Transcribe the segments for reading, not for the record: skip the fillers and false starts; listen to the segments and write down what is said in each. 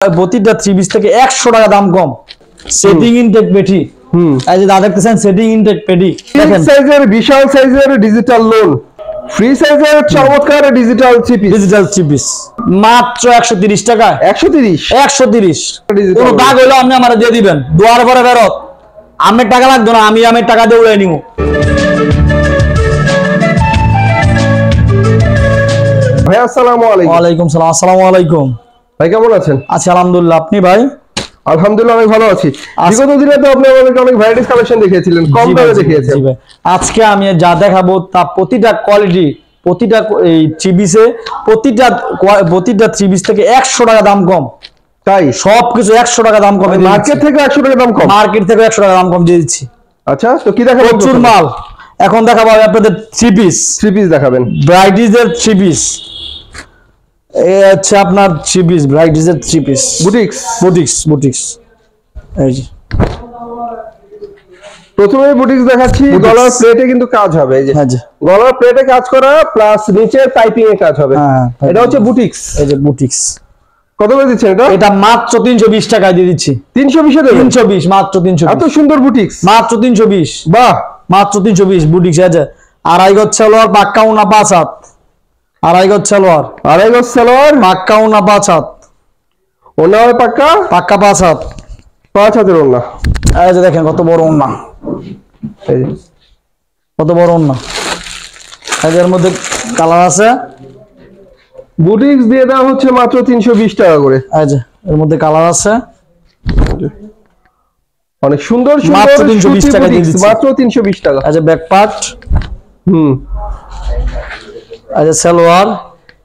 প্রতিটা 30 থেকে 100 টাকা দাম কম। সেটিং ইনটেক পেটি, এই যে দাদা দেখতেছেন সেটিং ইনটেক পেটি দেখেন, সাইজের বিশাল সাইজের ডিজিটাল লোন, ফ্রি সাইজের চমৎকার ডিজিটাল চিপিস মাত্র 130 টাকা। 130 কোনো দাগ হইলো আপনি আমারে দিয়ে দিবেন, দুয়ার পরে ফেরত। আমের টাকা লাগবে না, আমি আমের টাকা দিয়ে উড়াই নিব। ভাই আসসালামু আলাইকুম। ওয়ালাইকুম সালাম। আসসালামু আলাইকুম ভাই, কেমন আছেন? আছি আলহামদুলিল্লাহ, আপনি ভাই? আলহামদুলিল্লাহ আমি ভালো আছি। বিগত দিনে তো আপনি আমাদেরকে অনেক ভ্যারাইটিস কালেকশন দেখিয়েছিলেন, কম দামে দেখিয়েছেন। আজকে আমি যা দেখাবো তা প্রতিটা কোয়ালিটি, প্রতিটা এই চিবিসে প্রতিটা চিবিস থেকে 100 টাকা দাম কম। তাই সবকিছু 100 টাকা দাম কমে, মার্কেট থেকে 100 টাকা দাম কম, মার্কেট থেকে 100 টাকা দাম কম দিয়ে দিচ্ছি। আচ্ছা, তো কি দেখাবেন? প্রচুর মাল এখন দেখাবো আপনাদের। থ্রি পিস দেখাবেন, ব্রাইটিজের থ্রি পিস। এই হচ্ছে আপনার থ্রি পিস, ব্রাইটিজের থ্রি পিস, বুটিক্স। এই যে প্রথমে বুটিক্স দেখাচ্ছি। গলার প্লেটে কিন্তু কাজ হবে, এই যে গলার প্লেটে কাজ করা প্লাস নিচের পাইপিং এ কাজ হবে। এটা হচ্ছে বুটিক্স। এই যে বুটিক্স কত করে দিচ্ছেন এটা? এটা মাত্র 320 টাকায় দিয়ে দিচ্ছি। 320 এ দেবেন? 320, মাত্র 320। এত সুন্দর বুটিক্স, মাত্র 320। বাহ, মাত্র 320 বুটিক্স। আছে আড়াই গজ সালোয়ার, পাক্কা উনা 5 হাত। আড়াই গজ সালোয়ার পাক্কা উনা 5 হাত। ওনা পাক্কা 5 হাত, 5 হাতের ওনা। এই যে দেখেন কত বড় ওনা, এই কত বড় ওনা। এর মধ্যে কালার আছে। বুটিক্স দিয়ে দেওয়া হচ্ছে মাত্র 320 টাকা করে। এই যে এর মধ্যে কালার আছে, অনেক সুন্দর মাত্র 320 টাকা দিয়ে দিচ্ছি। মাত্র 320 টাকা। এই যে ব্যাক পার্ট, এই যে সালোয়ার।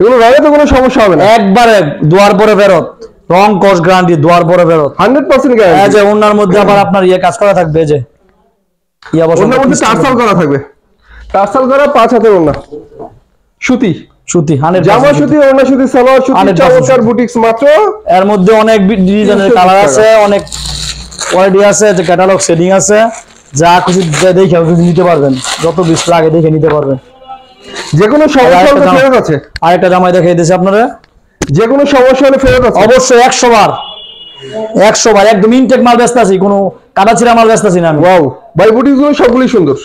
এগুলো রঙে তো কোনো সমস্যা হবে না, একবারে দুয়ার পরে ফেরত, রং কস গ্যারান্টি, দুয়ার পরে ফেরত 100% গ্যারান্টি। এই যে ওনার মধ্যে আবার আপনার কাজ করা থাকবে, এই যে ওনার মধ্যে টার্সাল করা থাকবে, টার্সাল করা 5 হাতের ওনা, সুতি 100% জামা সুতি, ওনা সুতি, সালোয়ার সুতি, চমৎকার বুটিক্স মাত্র। এর মধ্যে অনেক ডিজাইনের কালার আছে, অনেক কোয়ালিটি আছে, যে ক্যাটালগ সেটিং আছে। যা কিছু দেখে নিতে পারবেন, যত পিস লাগে দেখে নিতে পারবেন। যে কোনো সমস্যা হলে ফেরত আছে। আরেকটা জামাই দেখাই দিয়েছি আপনারা, যে কোনো সমস্যা হলে ফেরত আছে অবশ্যই। 100 বার একদম ইনটেক মাল ব্যস্ত আছি, কোনো কাটাছিড়া মাল ব্যস্ত আছি না। ওয়াও ভাই, বুটিক্স গুলো সবগুলোই সুন্দর।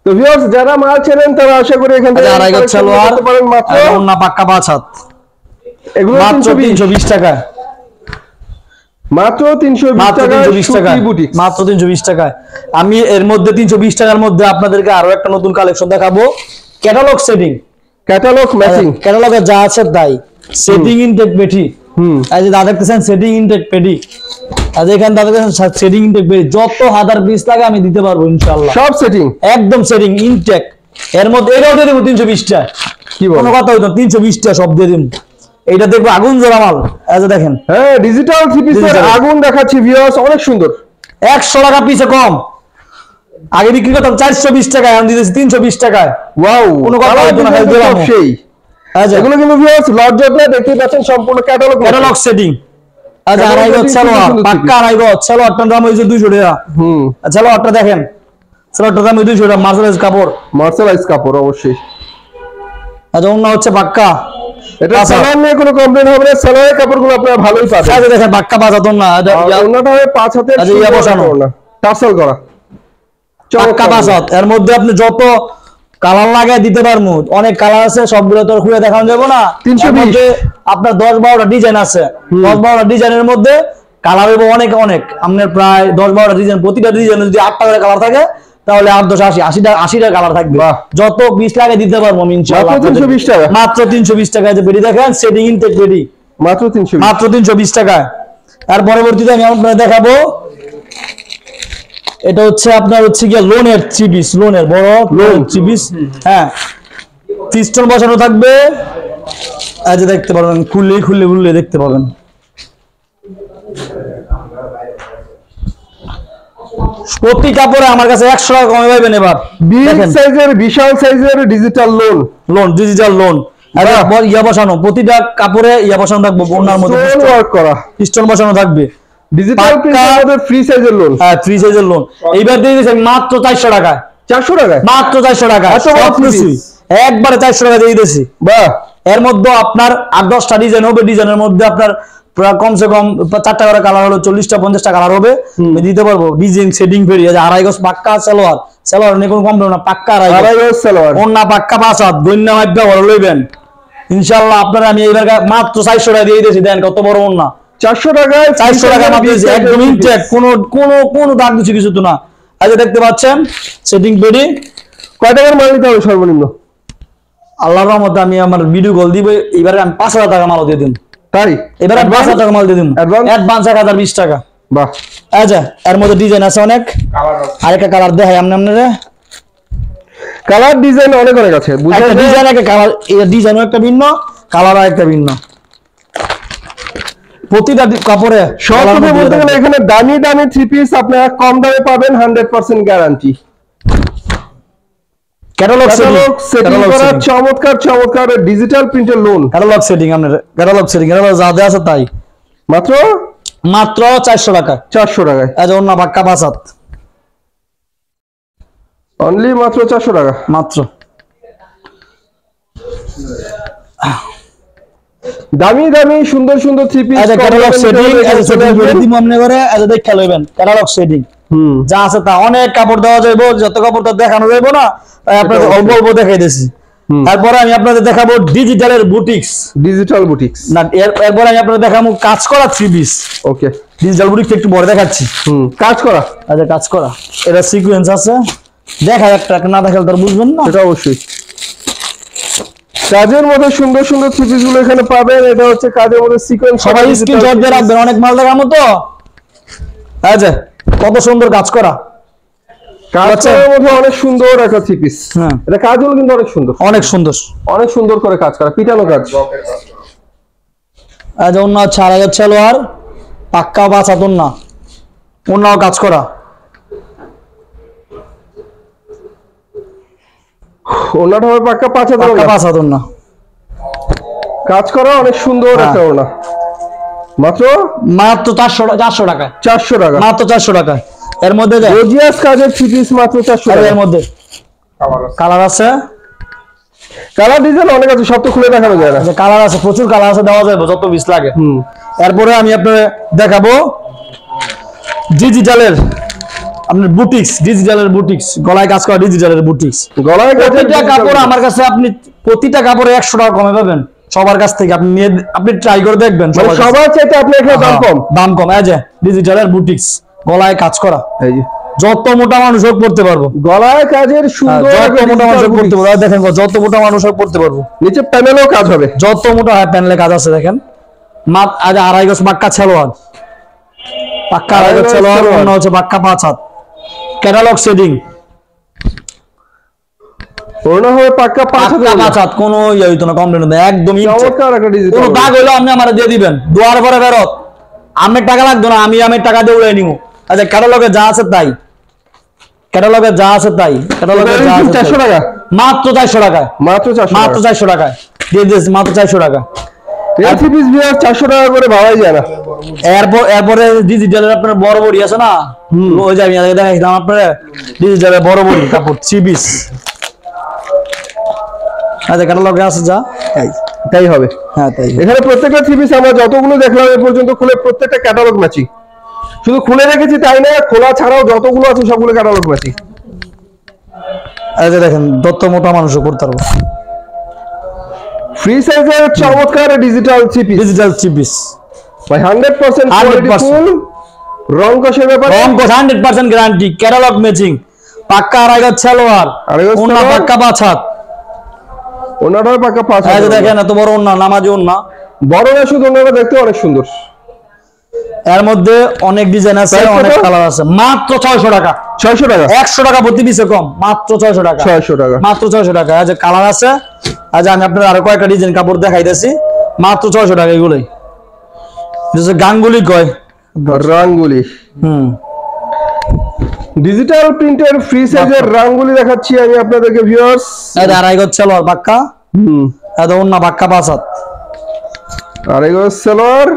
তো ভিউয়ার্স, যারা মাল চেনেন তারা আশা করি এখান থেকে আড়াই গজ সালোয়ার, পারেন মাত্র ওনা পাক্কা 5 হাত। এগুলো মাত্র 320 টাকা, মাত্র 320 টাকা বুটিক্স, মাত্র 320 টাকায়। আমি এর মধ্যে 320 টাকার মধ্যে আপনাদেরকে আরো একটা নতুন কালেকশন দেখাবো, ক্যাটালগ সেটিং, ক্যাটালগ ম্যাচিং। ক্যাটালগে যা আছে তাই। সেটিং ইনটেক পেটি, এই যে দাদা দেখতেছেন সেটিং ইনটেক পেটি। আর এখানে দাদা দেখতেছেন সেটিং ইনটেক পেটি, যত হাজার পিস লাগে আমি দিতে পারবো ইনশাআল্লাহ। সব সেটিং, একদম সেটিং ইনটেক। এর মধ্যে এটাও দিয়ে দেবো 320 টাকা। কি বল, কোনো কথা হইতো 320 টাকা সব দিয়ে দিন। এইটা দেখবো আগুন জোড়া মাল, এই যে দেখেন। হ্যাঁ, ডিজিটাল থ্রি পিসের আগুন দেখাচ্ছি ভিউয়ার্স, অনেক সুন্দর। 100 টাকা পিছে কম। আগে বিক্রি করতাম 420 টাকায়, আমি দিতেছি 320 টাকায়। ওয়াও, কোনো কথা হইতো না, দিলাম সেই। এগুলো কিন্তু ভিউয়ার্স লজ্জত না, দেখতে পাচ্ছেন সম্পূর্ণ ক্যাটালগ সেটিং। আচ্ছা, আড়াই গজ সালোয়ার, পাক্কা আড়াই গজ সালোয়ারটার দাম হইছে 200 টাকা। সালোয়ারটা দেখেন, সালোয়ারটার দাম 200 টাকা। মার্শালাইজ কাপড় অবশ্যই। আচ্ছা, ওন্না হচ্ছে পাক্কা। এটা সালোয়ার নিয়ে কোনো কমপ্লেইন হবে না, সালোয়ারের কাপড়গুলো আপনারা ভালোই পাবেন। আচ্ছা দেখেন, পাক্কা 5 হাত ওন্না। ওন্নাটা হবে 5 হাতের, আচ্ছা ইয়া বসানো না টার্সাল করা, পাক্কা 5 হাত। এর মধ্যে আপনি যত কালার লাগাই দিতে পারবো, অনেক কালার আছে, সবগুলো তো খুলে দেখানো যাবে না। 320 আপনার 10-12টা ডিজাইন আছে, 10-12টা ডিজাইনের মধ্যে কালার হবে অনেক। আপনার প্রায় 10-12টা ডিজাইন, প্রতিটা ডিজাইনে যদি 8টা করে কালার থাকে তাহলে 8 10 80টা কালার থাকবে। যত পিস লাগে দিতে পারবো আমি ইনশাআল্লাহ। মাত্র 320 টাকা, মাত্র 320 টাকায়। যে বেডি দেখেন সেটিং ইনটেক বেডি, মাত্র 320 টাকায়। আর পরবর্তীতে আমি আপনাদের দেখাবো, এটা হচ্ছে আপনার হচ্ছে গিয়ে লোনের থ্রি পিস, লোনের বড় লোন থ্রি পিস। হ্যাঁ, পিস্টন বসানো থাকবে, এই যে দেখতে পারবেন, খুললে দেখতে পাবেন। প্রতি কাপড়ে আমার কাছে 100 টাকা কমে পাবেন। এবার বিশাল সাইজের ডিজিটাল ডিজিটাল লোন ইয়া বসানো, প্রতিটা কাপড়ে ইয়া বসানো থাকবে, বন্যার মধ্যে পিস্টন বসানো থাকবে। ডিজিটাল ফ্রি সাইজের লোন, হ্যাঁ ফ্রি সাইজের লোন। এইবার দিয়ে দিয়েছেন মাত্র 400 টাকায়। 400 টাকায়, মাত্র 400 টাকা, একবারে 400 টাকা দিয়ে দিয়েছি। বাহ, এর মধ্যে আপনার 8-10টা ডিজাইন হবে, ডিজাইনের মধ্যে আপনার প্রায় কমসে কম 4টা করে কালার হলো 40টা 50টা কালার হবে আমি দিতে পারবো। ডিজাইন সেটিং ফেরি আছে, আড়াই গজ পাক্কা সালোয়ার, সালোয়ার নিয়ে কোনো কমপ্লেন না, পাক্কা আড়াই গজ সালোয়ার, ওন্না পাক্কা 5 হাত, গন্যা মাইপা বড় লইবেন ইনশাআল্লাহ। আপনারা আমি এইবার মাত্র 400 টাকা দিয়ে দিয়েছি, দেন কত বড় ওন্না, 400 টাকায় 400 টাকা মাত্র দিয়েছি, একদম ইনটেক, কোনো দাগ কিছু কিছু তো না। আচ্ছা দেখতে পাচ্ছেন সেটিং ফেরি। কয় টাকার মাল নিতে হবে সর্বনিম্ন? আল্লাহর রহমতে আমি আমার ভিডিও কল দিব, এবারে আমি 5000 টাকা মাল দিয়ে দিন, তাই এবারে 5000 টাকা মাল দিয়ে দিন, অ্যাডভান্স 1020 টাকা। বাহ, আচ্ছা এর মধ্যে ডিজাইন আছে অনেক, আরেকটা কালার দেখাই আপনাদের। কালার ডিজাইন অনেক আছে, বুঝছেন? ডিজাইন একটা কালার, এই ডিজাইনও একটা ভিন্ন, কালার একটা ভিন্ন, প্রতিটা কাপড়ে সব কথা বলতে গেলে এখানে দামি দামি থ্রি পিস আপনারা কম দামে পাবেন, 100% গ্যারান্টি। ক্যাটালগ সেটিং করা চমৎকার চমৎকার ডিজিটাল প্রিন্টের লোন, ক্যাটালগ সেটিং আপনাদের, ক্যাটালগ সেটিং যা দেওয়া আছে তাই, মাত্র 400 টাকা, 400 টাকায়। আচ্ছা অন্য পাক্কা 5 হাত, অনলি মাত্র 400 টাকা মাত্র। দামি দামি সুন্দর সুন্দর থ্রি পিস। আচ্ছা ক্যাটালগ সেটিং, আচ্ছা সেটিং করে দিমু আপনি করে, আচ্ছা দেখে লইবেন ক্যাটালগ সেটিং যা আছে তা, অনেক কাপড় দেওয়া যাবে, যত কাপড় তো দেখানো যাবে না, তাই আপনাদের অল্প অল্প দেখাই দিয়েছি। তারপরে আমি আপনাদের দেখাবো ডিজিটালের বুটিক্স, ডিজিটাল বুটিক্স না এরপরে আমি আপনাদের দেখাবো কাজ করা থ্রি পিস। ওকে, ডিজিটাল বুটিক্স একটু বড় দেখাচ্ছি, কাজ করা। আচ্ছা কাজ করা, এটা সিকোয়েন্স আছে, দেখা একটা না দেখালে তো বুঝবেন না, এটা অবশ্যই কাজের মধ্যে সুন্দর সুন্দর থ্রি পিস গুলো এখানে পাবেন। এটা হচ্ছে কাজের মধ্যে সিকোয়েন্স, সবাই স্ক্রিনশট দিয়ে রাখবেন, অনেক মাল দেখাবো তো। আচ্ছা কত সুন্দর কাজ করা, কাজের মধ্যে অনেক সুন্দর একটা থ্রি পিস। হ্যাঁ এটা কাজগুলো কিন্তু অনেক সুন্দর, অনেক সুন্দর, অনেক সুন্দর করে কাজ করা, পিটানো কাজ। আচ্ছা অন্য ছাড়া যাচ্ছে আর পাক্কা 5 হাত না, অন্যও কাজ করা, ওনাটা হবে পাক্কা 5 হাত না, কাজ করা অনেক সুন্দর একটা ওনা, মাত্র 400 টাকা, 400 টাকা, মাত্র 400 টাকা। এর মধ্যে গর্জিয়াস কাজের থ্রি পিস মাত্র 400 টাকা। এর মধ্যে কালার আছে, কালার ডিজাইন অনেক আছে, সব তো খুলে দেখানো যায় না। কালার আছে, প্রচুর কালার আছে, দেওয়া যাবে যত পিস লাগে। এরপরে আমি আপনাদের দেখাবো ডিজিটালের আপনার বুটিক্স, ডিজিটালের বুটিক্স, গলায় কাজ করা ডিজিটালের বুটিক্স। গলায় প্রতিটা কাপড় আমার কাছে আপনি প্রতিটা কাপড়ে 100 টাকা কমে পাবেন সবার কাছ থেকে, আপনি নিয়ে আপনি ট্রাই করে দেখবেন, সবার চাইতে আপনি এখানে দাম কম। এই যে ডিজিটালের বুটিক্স, গলায় কাজ করা, এই যে যত মোটা মানুষ হোক পড়তে পারবো, গলায় কাজের সুন্দর, যত মোটা মানুষ হোক পড়তে পারবো, দেখেন যত মোটা মানুষ হোক পড়তে পারবো, নিচে প্যানেলও কাজ হবে, যত মোটা হয় প্যানেলে কাজ আছে দেখেন। আজ 2.5 গজ পাক্কা সালোয়ার, পাক্কা 2.5 গজ সালোয়ার, অন্য হচ্ছে পাক্কা 5 হাত, ক্যাটালগ সেটিং, ওনা হবে পাক্কা 5 হাত, কোনো ইয়ে হইতো না, কমপ্লেন হবে একদম চমৎকার একটা ডিজিটাল। কোনো দাগ হইলো আপনি আমারে দিয়ে দিবেন, দুয়ার পরে বেরোত, আমের টাকা লাগতো না, আমি আমের টাকা দিয়ে উড়াই নিবো। আচ্ছা ক্যাটালগে যা আছে তাই, ক্যাটালগে যা আছে তাই, ক্যাটালগে যা আছে 400 টাকা, মাত্র 400 টাকায়, মাত্র 400, মাত্র 400 টাকায় দিয়ে দিয়েছি, মাত্র 400 টাকা। এই থ্রি পিস বিয়ার 400 টাকা করে ভাবাই যায় না। এরপরে ডিজিটালের আপনার বড় বড়ি আছে না, ওই যে আমি দেখাইছিলাম আপনার ডিজিটালের বড় বড়ি কাপড় থ্রি পিস। আচ্ছা ক্যাটালগে আছে যা তাই হবে, হ্যাঁ তাই। এখানে প্রত্যেকটা থ্রি পিস আমরা যতগুলো দেখলাম এ পর্যন্ত খুলে প্রত্যেকটা ক্যাটালগ ম্যাচিং, শুধু খুলে রেখেছি তাই না, খোলা ছাড়াও যতগুলো আছে সবগুলো ক্যাটালগ ম্যাচিং। আচ্ছা দেখেন যত মোটা মানুষও করতে পারবো, ফ্রি সাইজের চমৎকার digital three piece, digital three piece ভাই 100% কোয়ালিটিফুল, রং কষের ব্যাপারে রং কষ 100% গ্যারান্টি, ক্যাটালগ ম্যাচিং, পাক্কা 2.5 গজ সালোয়ার, ওন্না পাক্কা 5 হাত, ওনাটা পাক্কা 5 হাত। এই যে দেখেন এত বড় ওন্না, নামাজি ওন্না, বড় না শুধু ওনাটা দেখতে অনেক সুন্দর। এর মধ্যে অনেক ডিজাইন আছে, অনেক কালার আছে, মাত্র 600 টাকা, 600 টাকা, 100 টাকা প্রতি পিসে কম, মাত্র 600 টাকা, 600 টাকা, মাত্র 600 টাকা। আজ কালার আছে, আজ আমি আপনাদের আরো কয়েকটা ডিজাইন কাপড় দেখাইতেছি, মাত্র 600 টাকা এগুলোই, গাঙ্গুলি কয় রাঙ্গুলি, ডিজিটাল প্রিন্টের ফ্রি সাইজের রাঙ্গুলি দেখাচ্ছি আমি আপনাদেরকে ভিউয়ার্স। এই 2.5 গজ সালোয়ার পাক্কা, এত ওন্না পাক্কা 5 হাত, 2.5 গজ সালোয়ার,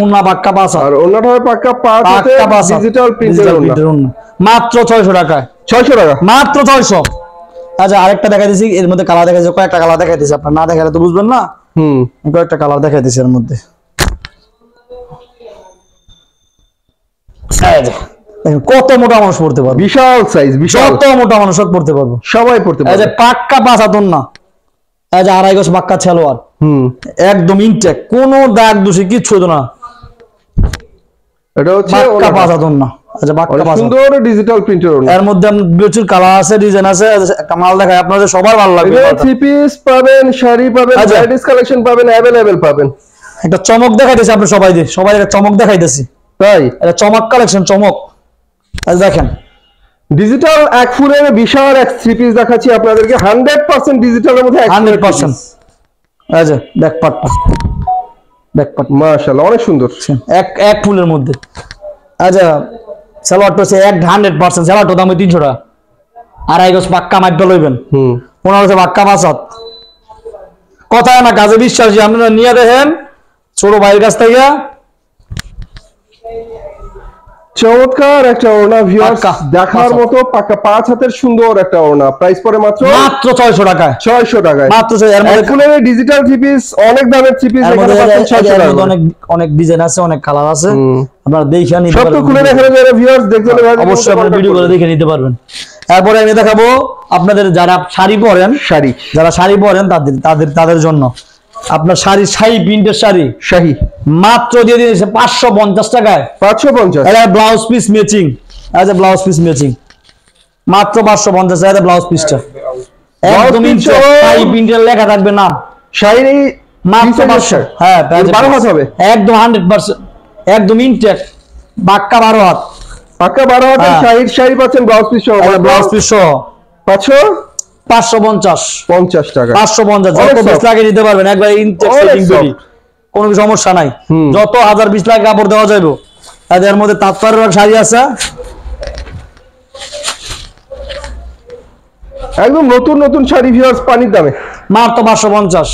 ওন্না পাক্কা 5 হাত, আর ওন্নাটা হবে পাক্কা 5 হাতে ডিজিটাল প্রিন্টের ওন্না, মাত্র 600 টাকায়, 600 টাকা, মাত্র 600। আচ্ছা আরেকটা দেখাই দিছি, এর মধ্যে কালার দেখাইছি, কয়েকটা কালার দেখাই দিছি, আপনার না দেখালে তো বুঝবেন না, কয়েকটা কালার দেখাই দিছি এর মধ্যে। দেখেন কত মোটা মানুষ পড়তে পারবে, বিশাল সাইজ, বিশাল, যত মোটা মানুষ পড়তে পারবে, সবাই পড়তে এই পারবে। যে পাক্কা 5 হাতন না, এই যে 2.5 গজ পাক্কা ছেলোয়ার, একদম ইনটেক, কোনো দাগ দোষী কিচ্ছু হতো না। এটা হচ্ছে পাক্কা 5 হাতন না, আচ্ছা পাক্কা 5 হাতন। সুন্দর ডিজিটাল প্রিন্টের ওড়না। এর মধ্যে আপনার প্রচুর কালার আছে, ডিজাইন আছে, একটা মাল দেখায় আপনাদের সবার ভালো লাগবে। এটা থ্রি পিস পাবেন, শাড়ি পাবেন, আচ্ছা। লেডিস কালেকশন পাবেন, अवेलेबल পাবেন। একটা চমক দেখাইতেছি আপনি সবাই একটা চমক দেখাইতেছি, তাই এটা চমক কালেকশন, চমক। এই দেখেন ডিজিটাল এক ফুলের বিশাল এক থ্রি পিস দেখাচ্ছি আপনাদেরকে, 100% ডিজিটালের মধ্যে 100%। এই যে ব্যাকপার্টটা, ব্যাকপার্ট মাশাআল্লাহ অনেক সুন্দর। এক ফুলের মধ্যে। আচ্ছা সালোয়ারটা হচ্ছে 100%, সালোয়ারটার দাম 300 টাকা, 2.5 গজ পাক্কা মাইপা লইবেন, 1500 পাক্কা 5 হাত। কথা না কাজে বিশ্বাসী, আপনারা নিয়ে দেখেন ছোট ভাইয়ের কাছ থেকে। চমৎকার একটা ওড়না ভিউয়ার্স, পাক্কা, দেখার পাঁচ মতো পাক্কা 5 হাতের সুন্দর একটা ওড়না। প্রাইস পড়ে মাত্র 600 টাকায়, 600 টাকায়। মাত্র 600। এর এক মধ্যে ফুলের ডিজিটাল থ্রি পিস, অনেক দামের থ্রি পিস, এর এখানে মধ্যে পাচ্ছেন 600 টাকা করে। অনেক অনেক ডিজাইন আছে, অনেক কালার আছে, আপনারা দেখে নিতে সব তো পারবেন। খুলে দেখানো যায় না ভিউয়ার্স, দেখতে হলে ভাই অবশ্যই আপনারা ভিডিও করে দেখে নিতে পারবেন। এরপরে আমি দেখাবো আপনাদের যারা শাড়ি পরেন, যারা শাড়ি পরেন তাদের জন্য আপনার শাড়ি প্রিন্টের শাড়ি মাত্র দিয়ে দিয়েছে 550 টাকায়। 550 এটা ব্লাউজ পিস ম্যাচিং, আচ্ছা ব্লাউজ পিস ম্যাচিং মাত্র 550 টাকা ব্লাউজ পিসটা, একদম শাড়ি প্রিন্টের লেখা থাকবে না, শাড়ি মাত্র 500। হ্যাঁ 12 হাত হবে, একদম 100%, একদম ইনটেক, পাক্কা 12 হাত, পাক্কা 12 হাতের শাড়ি পাচ্ছেন ব্লাউজ পিস সহ। ব্লাউজ পিস সহ 550 টাকা। 550 যত পিস লাগে নিতে পারবেন, একবার ইনটেক সেটিং করি, কোনো সমস্যা নাই, যত 1000 পিস লাগে কাপড় দেওয়া যাবে। এর মধ্যে তাৎপর্যের শাড়ি আছে, একদম নতুন নতুন শাড়ি ভিউয়ার্স, পানির দামে মাত্র 550।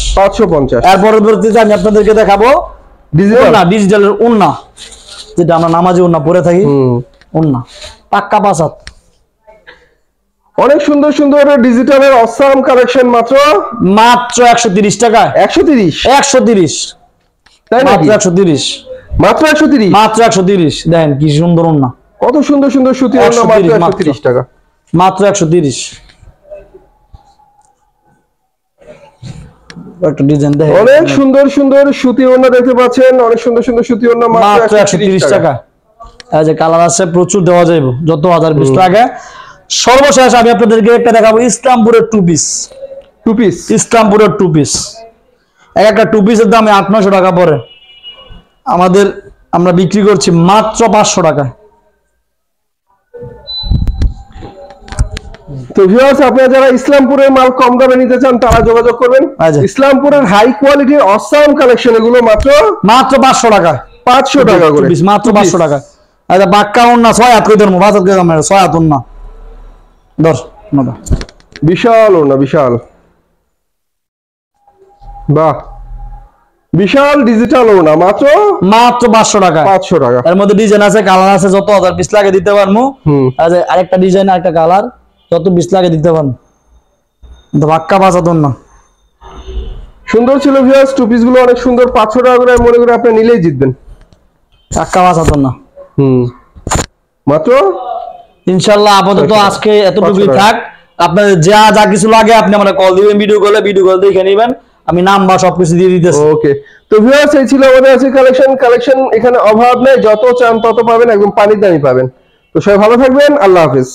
এর পরবর্তীতে আমি আপনাদেরকে দেখাবো ডিজিটালের ওড়না, যেটা আমরা নামাজে ওড়না পরে থাকি, ওড়না পাক্কা 5 হাত। অনেক সুন্দর সুন্দর ডিজিটালের অসাম কালেকশন, মাত্র 130 টাকায়। 130 তাই না? মাত্র 130, মাত্র 130 দেখেন কি সুন্দর ওড়না, কত সুন্দর সুন্দর সুতি ওড়না, মাত্র 130 টাকা, মাত্র 130। একটা ডিজাইন দেখেন, অনেক সুন্দর সুন্দর সুতি ওড়না দেখতে পাচ্ছেন, অনেক সুন্দর সুন্দর সুতি ওড়না, মাত্র 130 টাকা। এই যে কালার আছে প্রচুর, দেওয়া যাবে যত 1000 পিস লাগে। সর্বশেষ আমি আপনাদেরকে একটা দেখাবো ইসলামপুরের টু পিস, ইসলামপুরের টু পিস। একটা টু পিসের দাম 800-900 টাকা পড়ে, আমরা বিক্রি করছি মাত্র 500 টাকা। তো ভিউয়ার্স, আপনারা যারা ইসলামপুরের মাল কম দামে নিতে চান তারা যোগাযোগ করবেন। ইসলামপুরের হাই কোয়ালিটির অসাম কালেকশন, এগুলো মাত্র 500 টাকা, 500 টাকা করে, মাত্র 500 টাকা। আচ্ছা বাক্কা ওড়না 6 হাত করে দেবো, 5 হাত করে দাম 6 হাত ওড়না ধর, বিশাল ওড়না, বিশাল, বাহ, বিশাল ডিজিটাল ওড়না, মাত্র 500 টাকা। 500 টাকা। এর মধ্যে ডিজাইন আছে, কালার আছে, যত 1000 পিস লাগে দিতে পারবো। আরেকটা ডিজাইন, আরেকটা কালার, যত পিস লাগে দিতে পারবো, বাক্কা 5 হাত ওড়না। সুন্দর ছিল ভিউয়ার্স, টু পিস গুলো অনেক সুন্দর, 500 টাকা করে মনে করে আপনি নিলেই জিতবেন, বাক্কা 5 হাত ওড়না। মাত্র ইনশাআল্লাহ আপাতত আজকে এতটুকুই থাক। আপনাদের যা কিছু লাগে আপনি আমাকে কল দিবেন, ভিডিও কল দেখে নেবেন, আমি নাম্বার সবকিছু দিয়ে দিতেছি। ওকে, তো ভিউয়ার্স এই ছিল আমাদের আজকে কালেকশন, এখানে অভাব নেই, যত চান তত পাবেন, একদম পানির দামই পাবেন। তো সবাই ভালো থাকবেন, আল্লাহ হাফেজ।